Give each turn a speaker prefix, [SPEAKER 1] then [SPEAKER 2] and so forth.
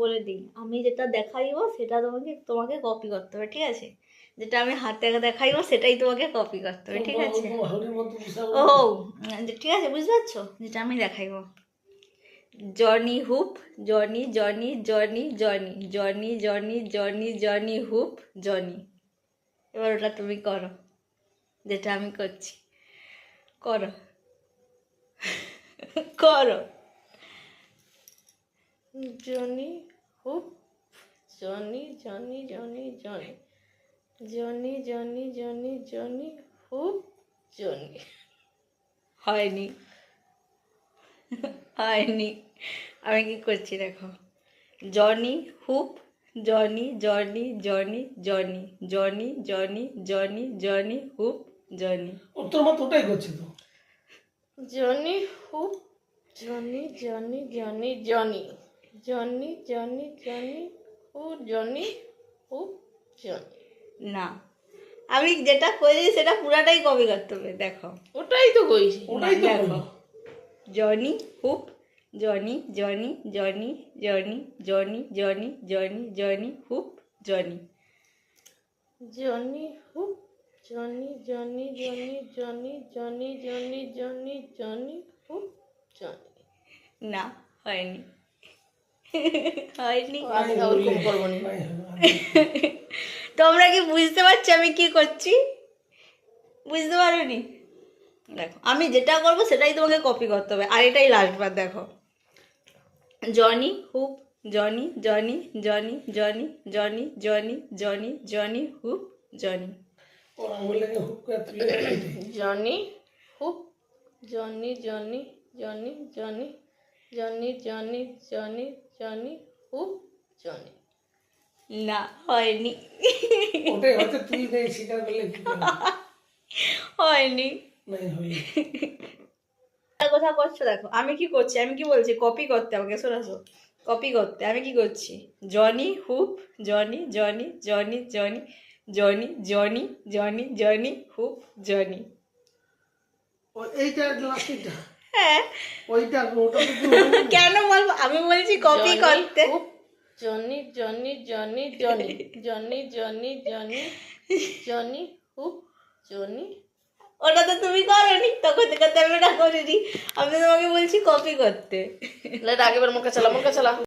[SPEAKER 1] বলে দিই, আমি যেটা দেখাইবো সেটা তোমাকে তোমাকে কপি করতে হবে, ঠিক আছে? যেটা আমি হাতে দেখাইবো সেটাই তোমাকে কপি করতে হবে, ঠিক আছে? ও ঠিক আছে, বুঝতে পারছো? যেটা আমি দেখাইবো, Johnny whoop, Johnny Johnny Johnny Johnny Johnny Johnny Johnny Johnny whoop Johnny. এবার ওটা তুমি করো, যেটা আমি করছি, করো করো। Johnny whoop, Johnny Johnny Johnny Johnny Johnny Johnny Johnny Johnny whoop Johnny. হয়নি, হয়নি। আমি কি করছি দেখো, Johnny whoop, Johnny Johnny Johnny Johnny Johnny Johnny Johnny Johnny whoop Johnny.
[SPEAKER 2] উত্তর মত ওটাই করছি তো।
[SPEAKER 1] Johnny whoop, Johnny Johnny Johnny Johnny Johnny Johnny Johnny whoop journey whoop Johnny. না, আমি যেটা করেছি সেটা পুরাটাই কপি করতে হবে, দেখো। ওটাই তো কইছি,
[SPEAKER 2] ওটাই তো
[SPEAKER 1] দেখো,
[SPEAKER 2] বললো।
[SPEAKER 1] Johnny whoop, Johnny Johnny Johnny Johnny Johnny Johnny Johnny Johnny whoop Johnny. Johnny whoop, Johnny Johnny Johnny Johnny Johnny Johnny Johnny Johnny whoop Johnny. না, হয়নি, হয়নি। তোমরা কি বুঝতে পারছো আমি কি করছি? বুঝতে পারোনি? দেখো, আমি যেটা করবো সেটাই তোমাকে কপি করতে হবে, আর এটাই লাস্ট বার। দেখো, Johnny whoop, Johnny Johnny Johnny Johnny Johnny Johnny Johnny Johnny whoop Johnny. Johnny whoop, Johnny Johnny Johnny Johnny Johnny Johnny Johnny Johnny whoop Johnny. না, হয়নি,
[SPEAKER 2] ওটাই হয়তো তুই নেই স্বীকার করলে কি করে?
[SPEAKER 1] হয়নি।
[SPEAKER 2] নাই হয়নি।
[SPEAKER 1] কথা করছো দেখো, আমি কি করছি, আমি কি বলছি, কপি করতে আমাকে, শোনো, কপি করতে আমি কি করছি, Johnny whoop, Johnny Johnny Johnny Johnny Johnny Johnny Johnny Johnny whoop Johnny.
[SPEAKER 2] এইটা লাস্টটা,
[SPEAKER 1] হ্যাঁ,
[SPEAKER 2] ওইটা ওটা তো তুই হয়নি।
[SPEAKER 1] কেন বলবো, আমি বলছি কপি করতে। Johnny Johnny Johnny Johnny Johnny Johnny Johnny Johnny whoop Johnny. ওটা তো তুমি করোনি, তখন থেকে আমি ওটা করিনি, আমি তোমাকে বলছি কপি করতে। আগেবার মুখে চালা, মুখে চালা।